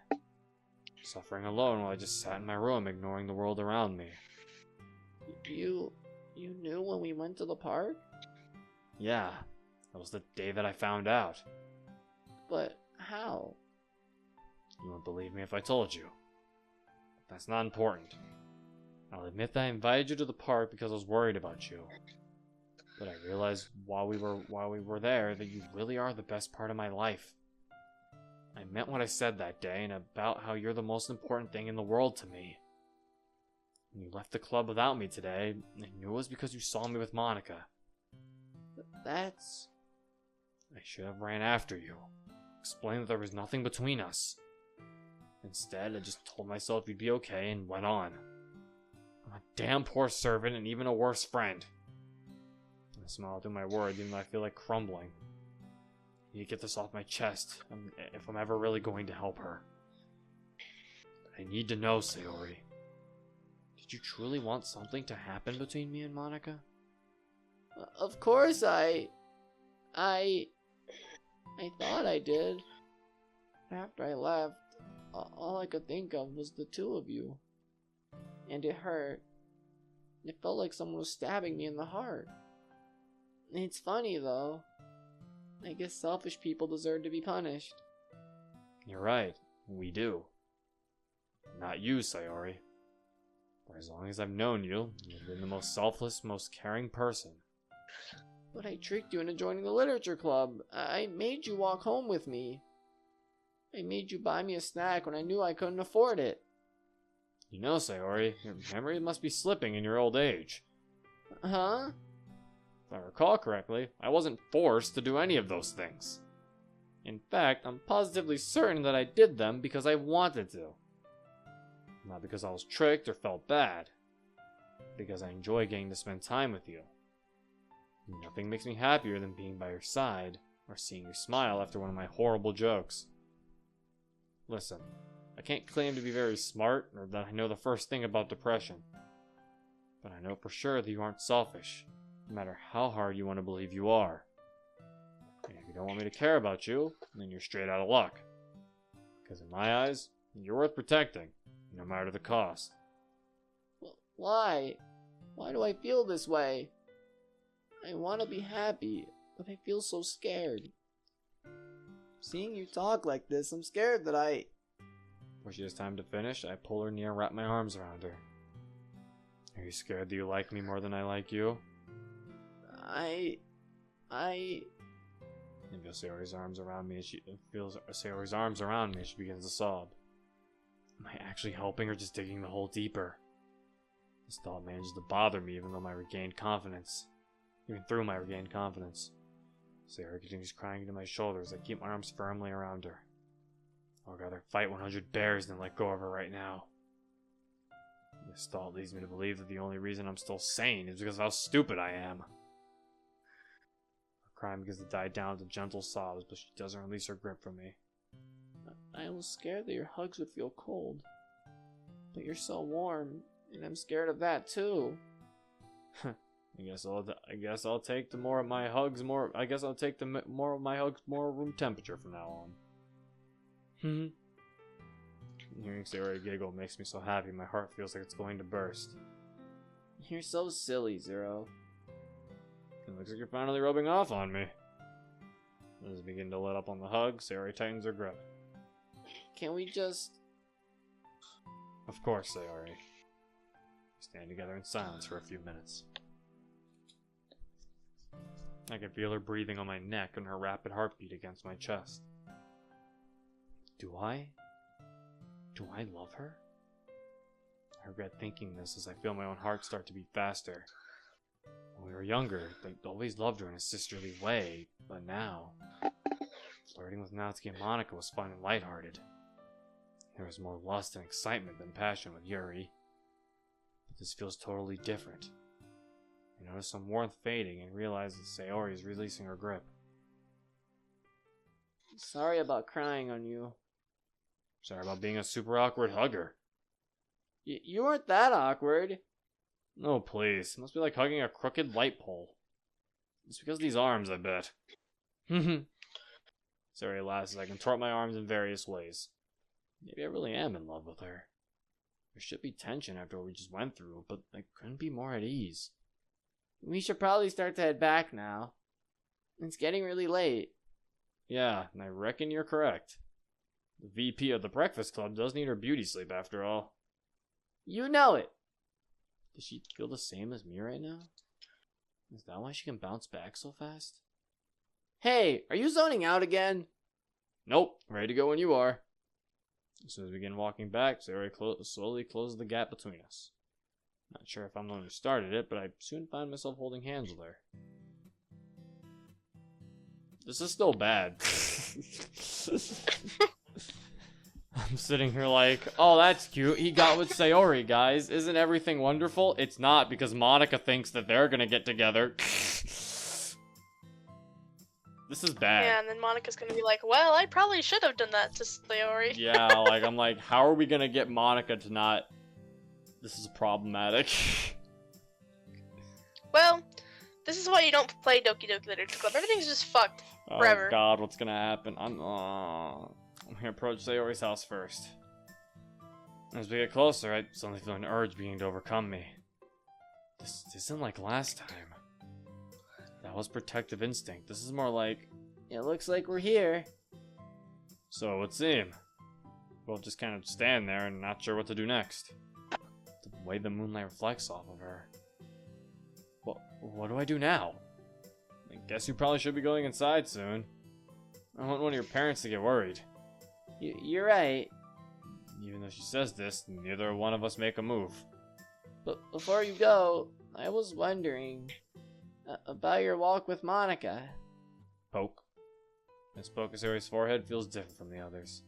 suffering alone while I just sat in my room ignoring the world around me. You knew when we went to the park? Yeah, that was the day that I found out. But how? You wouldn't believe me if I told you. But that's not important. I'll admit that I invited you to the park because I was worried about you. But I realized while we were there that you really are the best part of my life. I meant what I said that day and about how you're the most important thing in the world to me. When you left the club without me today, I knew it was because you saw me with Monica. That's... I should have ran after you, explained that there was nothing between us. Instead, I just told myself you'd be okay and went on. I'm a damn poor servant and even a worse friend. I smile through my words even though I feel like crumbling. I need to get this off my chest if I'm ever really going to help her. But I need to know, Sayori. Did you truly want something to happen between me and Monica? Of course I thought I did. After I left, all I could think of was the two of you. And it hurt. It felt like someone was stabbing me in the heart. It's funny though. I guess selfish people deserve to be punished. You're right, we do. Not you, Sayori. For as long as I've known you, you've been the most selfless, most caring person. But I tricked you into joining the literature club. I made you walk home with me. I made you buy me a snack when I knew I couldn't afford it. You know, Sayori, your memory must be slipping in your old age. Huh? If I recall correctly, I wasn't forced to do any of those things. In fact, I'm positively certain that I did them because I wanted to. Not because I was tricked or felt bad. Because I enjoy getting to spend time with you. Nothing makes me happier than being by your side or seeing you smile after one of my horrible jokes. Listen, I can't claim to be very smart or that I know the first thing about depression. But I know for sure that you aren't selfish, no matter how hard you want to believe you are. And if you don't want me to care about you, then you're straight out of luck. Because in my eyes, you're worth protecting, no matter the cost. Why? Why do I feel this way? I want to be happy, but I feel so scared. Seeing you talk like this, I'm scared that Before she has time to finish, I pull her near and wrap my arms around her. Are you scared that you like me more than I like you? I feels Sayori's arms around me as she begins to sob. Am I actually helping or just digging the hole deeper? This thought manages to bother me even through my regained confidence. Sayori continues crying into my shoulders. I keep my arms firmly around her. I would rather fight 100 bears than let go of her right now. This thought leads me to believe that the only reason I'm still sane is because of how stupid I am. Her crying begins to die down to gentle sobs, but she doesn't release her grip from me. I was scared that your hugs would feel cold. But you're so warm, and I'm scared of that too. I guess I'll take the more of my hugs more room temperature from now on. Hearing Sayori giggle makes me so happy my heart feels like it's going to burst. You're so silly, Zero. It looks like you're finally rubbing off on me. As I begin to let up on the hug, Sayori tightens her grip. Can't we just... Of course, Sayori. We stand together in silence for a few minutes. I can feel her breathing on my neck and her rapid heartbeat against my chest. Do I? Do I love her? I regret thinking this as I feel my own heart start to beat faster. When we were younger, I always loved her in a sisterly way, but now, flirting with Natsuki and Monika was fun and lighthearted. There was more lust and excitement than passion with Yuri. But this feels totally different. I notice some warmth fading and realize that Sayori is releasing her grip. Sorry about crying on you. Sorry about being a super awkward hugger. You weren't that awkward. No, please. It must be like hugging a crooked light pole. It's because of these arms, I bet. Sayori laughs as I contort my arms in various ways. Maybe I really am in love with her. There should be tension after what we just went through, but I couldn't be more at ease. We should probably start to head back now. It's getting really late. Yeah, and I reckon you're correct. The VP of the Breakfast Club does need her beauty sleep after all. You know it. Does she feel the same as me right now? Is that why she can bounce back so fast? Hey, are you zoning out again? Nope, ready to go when you are. As soon as we begin walking back, Sayori slowly closes the gap between us. Not sure if I'm the one who started it, but I soon find myself holding hands with her. This is still bad. I'm sitting here like, oh, that's cute. He got with Sayori, guys. Isn't everything wonderful? It's not, because Monika thinks that they're gonna get together. This is bad. Yeah, and then Monika's gonna be like, well, I probably should have done that to Sayori. Yeah, like, I'm like, how are we gonna get Monika to not... This is problematic. Well, this is why you don't play Doki Doki Literature Club. Everything's just fucked. Forever. Oh god, what's gonna happen? I'm gonna approach Sayori's house first. As we get closer, I suddenly feel an urge beginning to overcome me. This isn't like last time. That was protective instinct. This is more like... It looks like we're here. So it would seem. We'll just kind of stand there and not sure what to do next. The way the moonlight reflects off of her. What do I do now? I guess you probably should be going inside soon. I don't want one of your parents to get worried. You're right. Even though she says this, neither one of us make a move. But before you go, I was wondering about your walk with Monika. Poke. This poke of Sayori's forehead feels different from the others.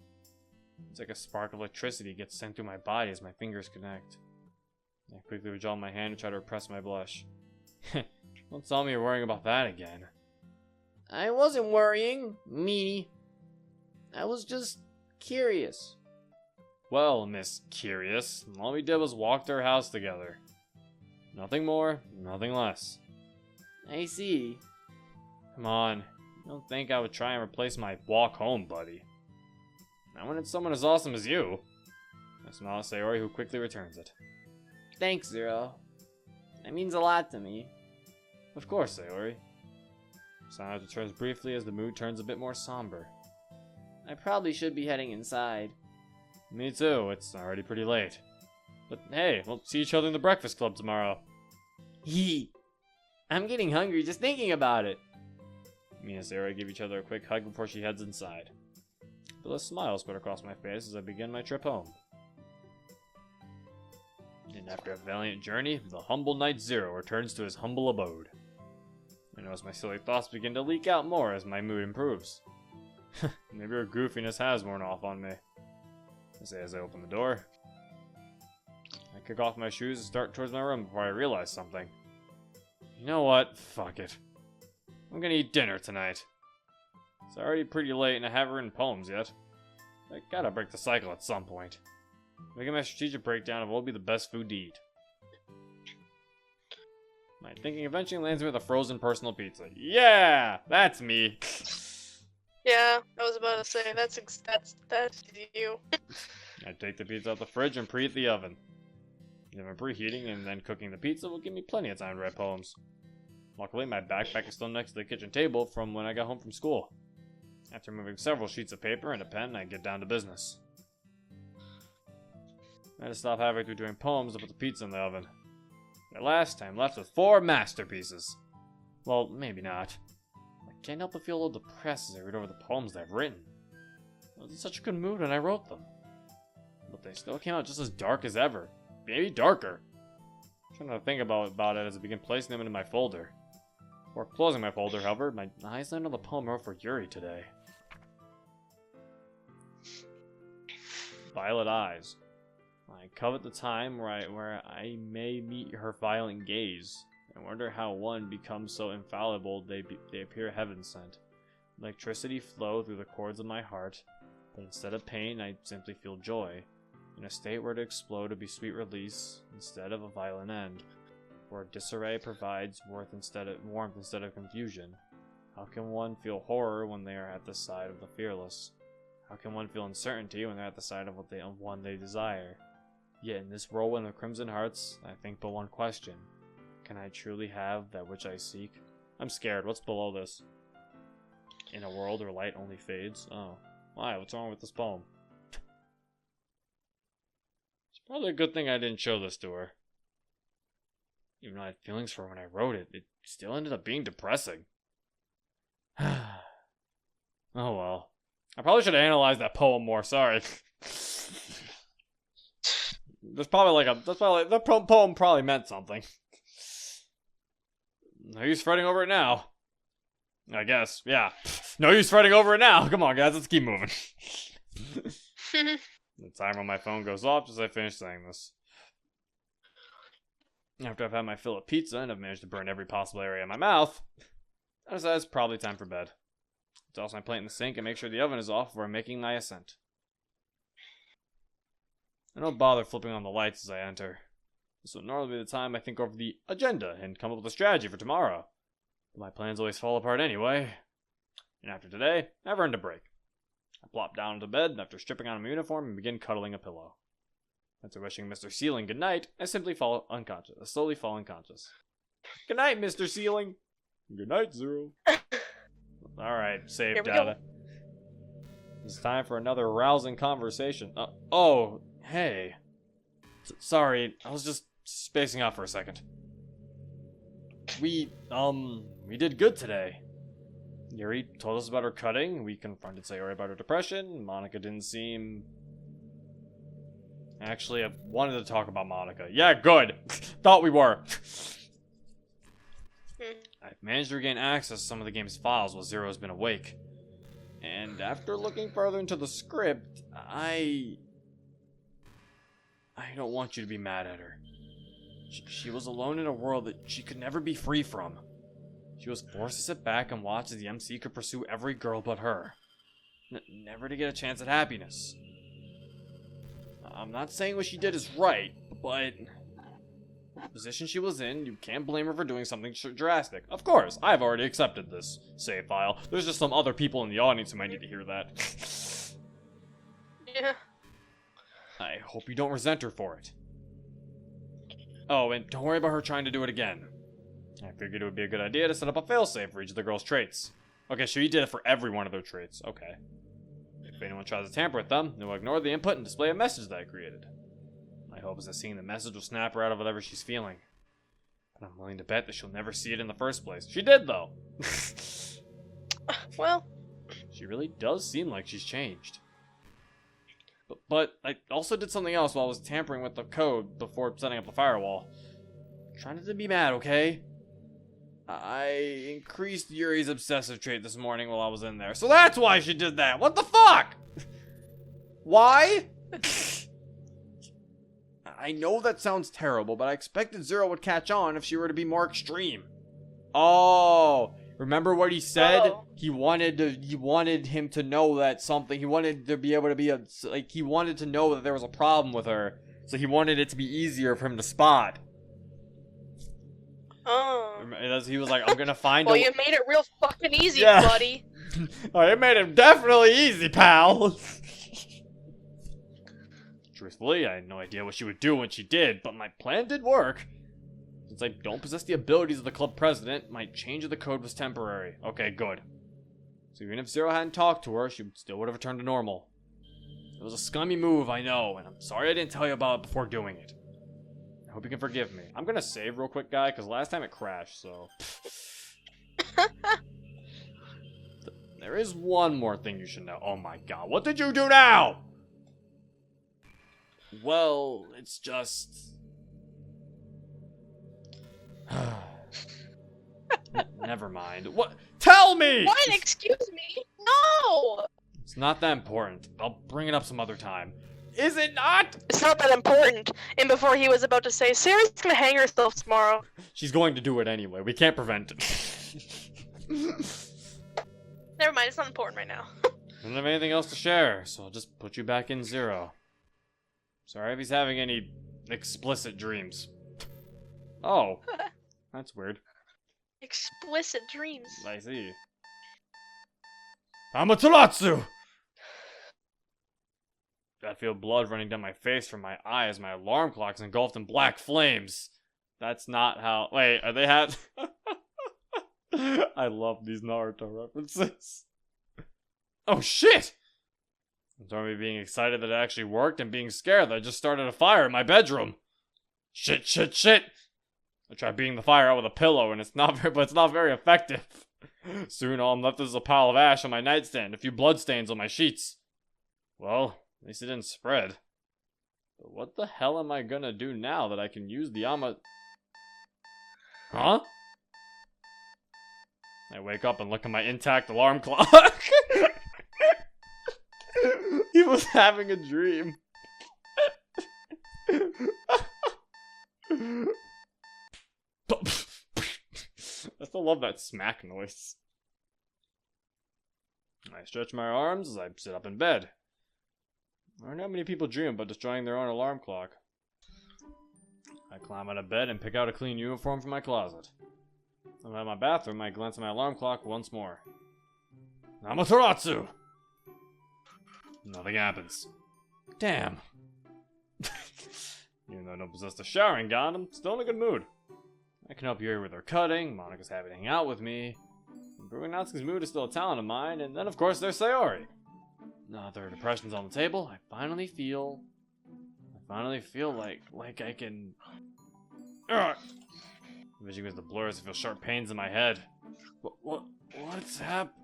It's like a spark of electricity gets sent through my body as my fingers connect. I quickly withdraw my hand and try to repress my blush. Don't tell me you're worrying about that again. I wasn't worrying, meanie. I was just curious. Well, Miss Curious, all we did was walk to her house together. Nothing more, nothing less. I see. Come on, you don't think I would try and replace my walk home buddy? Not when it's someone as awesome as you. I smile at Sayori, who quickly returns it. Thanks, Zero. That means a lot to me. Of course, Sayori. Silence returns briefly as the mood turns a bit more somber. I probably should be heading inside. Me too, it's already pretty late. But hey, we'll see each other in the Breakfast Club tomorrow. Yee. I'm getting hungry just thinking about it. Me and Sayori give each other a quick hug before she heads inside. But a smile spread across my face as I begin my trip home. And after a valiant journey, the humble Knight Zero returns to his humble abode. I notice my silly thoughts begin to leak out more as my mood improves. Maybe her goofiness has worn off on me. I say as I open the door. I kick off my shoes and start towards my room before I realize something. You know what? Fuck it. I'm gonna eat dinner tonight. It's already pretty late and I haven't written poems yet. I gotta break the cycle at some point. Making my strategic breakdown of what would be the best food to eat. My thinking eventually lands me with a frozen personal pizza. Yeah! That's me! Yeah, I was about to say, that's you. I take the pizza out the fridge and preheat the oven. Even preheating and then cooking the pizza will give me plenty of time to write poems. Luckily, my backpack is still next to the kitchen table from when I got home from school. After moving several sheets of paper and a pen, I get down to business. I had to stop halfway through doing poems to put the pizza in the oven. At last, I'm left with 4 masterpieces. Well, maybe not. I can't help but feel a little depressed as I read over the poems that I've written. I was in such a good mood when I wrote them. But they still came out just as dark as ever. Maybe darker. I'm trying to think about it as I begin placing them into my folder. Before closing my folder, however, my eyes land on the poem I wrote for Yuri today. Violet eyes. I covet the time where I may meet her violent gaze. I wonder how one becomes so infallible they appear heaven-sent. Electricity flow through the cords of my heart, but instead of pain, I simply feel joy. In a state where to explode to be sweet release instead of a violent end, where disarray provides warmth instead of confusion. How can one feel horror when they are at the side of the fearless? How can one feel uncertainty when they're at the side of one they desire? Yet in this whirlwind of crimson hearts, I think but one question. Can I truly have that which I seek? I'm scared. What's below this? In a world where light only fades? Oh. Why? What's wrong with this poem? It's probably a good thing I didn't show this to her. Even though I had feelings for her when I wrote it, it still ended up being depressing. Oh well. I probably should have analyzed that poem more, sorry. That poem probably meant something. No use fretting over it now. I guess, yeah. No use fretting over it now. Come on, guys, let's keep moving. The timer on my phone goes off just as I finish saying this. After I've had my fill of pizza and I've managed to burn every possible area in my mouth, I decide it's probably time for bed. Toss my plate in the sink and make sure the oven is off before making my ascent. I don't bother flipping on the lights as I enter. This would normally be the time I think over the agenda and come up with a strategy for tomorrow. But my plans always fall apart anyway. And after today, I've earned a break. I plop down into bed after stripping on my uniform and begin cuddling a pillow. After wishing Mr. Ceiling good night, I simply fall unconscious. I slowly fall unconscious. Good night, Mr. Ceiling. Good night, Zero. Alright, save data. It's time for another rousing conversation. Oh, hey. Sorry, I was just spacing out for a second. We did good today. Yuri told us about her cutting, we confronted Sayori about her depression, Monica didn't seem... Actually, I wanted to talk about Monica. Yeah, good! Thought we were! I've managed to regain access to some of the game's files while Zero's been awake. And after looking further into the script, I don't want you to be mad at her. She was alone in a world that she could never be free from. She was forced to sit back and watch as the MC could pursue every girl but her. Never to get a chance at happiness. I'm not saying what she did is right, but... the position she was in, you can't blame her for doing something drastic. Of course, I've already accepted this save file. There's just some other people in the audience who might need to hear that. Yeah. I hope you don't resent her for it. Oh, and don't worry about her trying to do it again. I figured it would be a good idea to set up a failsafe for each of the girls' traits. Okay, so you did it for every one of their traits. Okay. If anyone tries to tamper with them, they will ignore the input and display a message that I created. My hope is that seeing the message will snap her out of whatever she's feeling. But I'm willing to bet that she'll never see it in the first place. She did, though! Well... she really does seem like she's changed. But I also did something else while I was tampering with the code before setting up the firewall. Try not to be mad, okay? I increased Yuri's obsessive trait this morning while I was in there. So that's why she did that! What the fuck?! Why?! I know that sounds terrible, but I expected Zero would catch on if she were to be more extreme. Oh, remember what he said? Oh. He wanted him to know that something. He wanted to be able to be he wanted to know that there was a problem with her, so he wanted it to be easier for him to spot. Oh. He was like, I'm gonna find. Well, you made it real fucking easy, Yeah. buddy. Oh, it made him definitely easy, pal. Truthfully, I had no idea what she would do when she did, but my plan did work. Since I don't possess the abilities of the club president, my change of the code was temporary. Okay, good. So even if Zero hadn't talked to her, she still would have returned to normal. It was a scummy move, I know, and I'm sorry I didn't tell you about it before doing it. I hope you can forgive me. I'm gonna save real quick, guy, because last time it crashed, so... There is one more thing you should know. Oh my god, what did you do now? Well, it's just... Never mind. What? Tell me! What? Excuse me? No! It's not that important. I'll bring it up some other time. Is it not? It's not that important. And before he was about to say, Sarah's gonna hang herself tomorrow. She's going to do it anyway. We can't prevent it. Never mind, it's not important right now. I don't have anything else to share, so I'll just put you back in Zero. Sorry if he's having any explicit dreams. Oh, that's weird. Explicit dreams. I see. Amaterasu! I feel blood running down my face from my eye as my alarm clock's engulfed in black flames. That's not how... Wait, are they had... I love these Naruto references. Oh shit! I'm torn between being excited that it actually worked and being scared that I just started a fire in my bedroom. Shit, shit, shit! I tried beating the fire out with a pillow and it's not very effective. Soon all I'm left is a pile of ash on my nightstand, a few bloodstains on my sheets. Well, at least it didn't spread. But what the hell am I gonna do now that I can use the Huh? I wake up and look at my intact alarm clock. He was having a dream. I still love that smack noise. I stretch my arms as I sit up in bed. I don't know how many people dream about destroying their own alarm clock. I climb out of bed and pick out a clean uniform from my closet. I'm at my bathroom, I glance at my alarm clock once more. Amaterasu! Nothing happens. Damn. Even though I don't possess the showering gun, I'm still in a good mood. I can help Yuri with her cutting, Monika's happy to hang out with me. Improving Natsuki's mood is still a talent of mine, and then of course there's Sayori. Now that there are depressions on the table, I finally feel like I can... Ugh. Vision goes to blur as I feel sharp pains in my head. What's happened?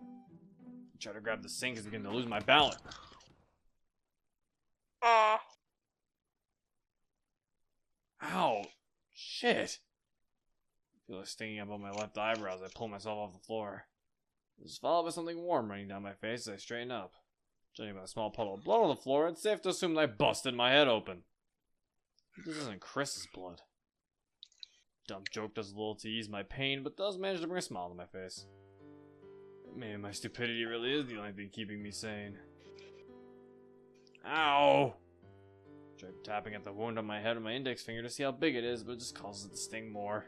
I try to grab the sink as I begin to lose my balance. Aw. Ow! Shit! I feel it stinging above my left eyebrow as I pull myself off the floor. This is followed by something warm running down my face as I straighten up. Judging by a small puddle of blood on the floor, it's safe to assume that I busted my head open. This isn't Chris's blood. Dumb joke does a little to ease my pain, but does manage to bring a smile to my face. Maybe my stupidity really is the only thing keeping me sane. Ow! I tried tapping at the wound on my head with my index finger to see how big it is, but it just causes it to sting more.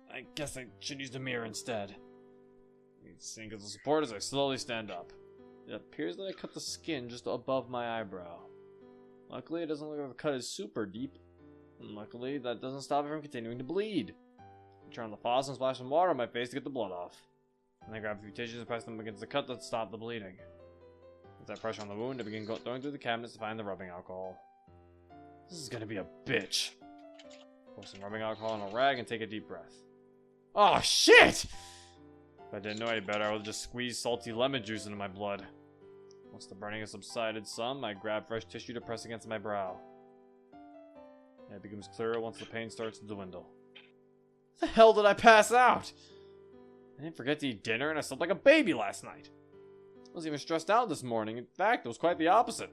I guess I should use the mirror instead. I sink as a support as I slowly stand up. It appears that I cut the skin just above my eyebrow. Luckily, it doesn't look like the cut is super deep. And luckily, that doesn't stop it from continuing to bleed. I turn on the faucet and splash some water on my face to get the blood off. And I grab a few tissues and press them against the cut to stop the bleeding. With that pressure on the wound, I begin going through the cabinets to find the rubbing alcohol. This is gonna be a bitch. Pour some rubbing alcohol on a rag and take a deep breath. Oh shit! If I didn't know any better, I would just squeeze salty lemon juice into my blood. Once the burning has subsided some, I grab fresh tissue to press against my brow. It becomes clearer once the pain starts to dwindle. The hell did I pass out? I didn't forget to eat dinner and I slept like a baby last night. I wasn't even stressed out this morning. In fact, it was quite the opposite.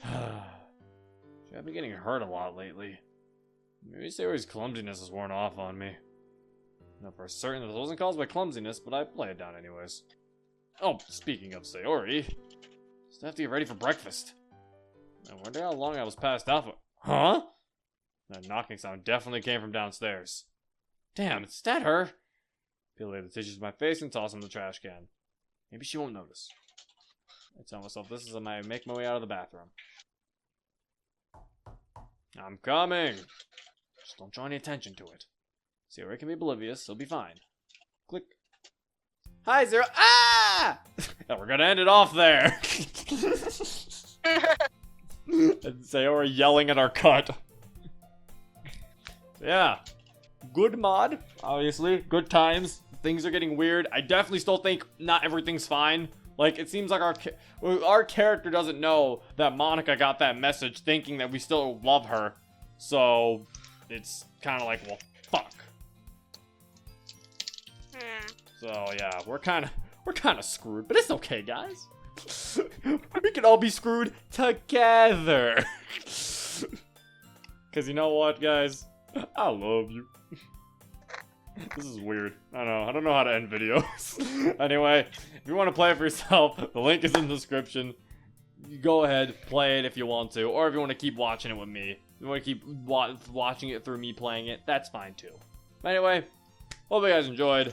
I've been getting hurt a lot lately. Maybe Sayori's clumsiness has worn off on me. I know for certain this wasn't caused by clumsiness, but I play it down anyways. Oh, speaking of Sayori, still have to get ready for breakfast. I wonder how long I was passed out for. Huh? That knocking sound definitely came from downstairs. Damn, is that her? Peel away the tissues from my face and toss them in the trash can. Maybe she won't notice. I tell myself this is my make my way out of the bathroom. I'm coming. Just don't draw any attention to it. Sayori can be oblivious, so be fine. Click. Hi, Zero. Ah! And we're gonna end it off there. And Sayori yelling at our cut. Yeah. Good mod, obviously. Good times. Things are getting weird. I definitely still think not everything's fine. Like, it seems like our character doesn't know that Monica got that message thinking that we still love her. So, it's kind of like, well, fuck. So, yeah, we're kind of screwed. But it's okay, guys. We can all be screwed together. Because you know what, guys? I love you. This is weird. I don't know how to end videos. Anyway, if you want to play it for yourself, the link is in the description. You go ahead, play it if you want to, or if you want to keep watching it with me. If you want to keep watching it through me playing it, that's fine too. But anyway, hope you guys enjoyed.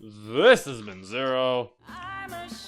This has been Zero. Peace.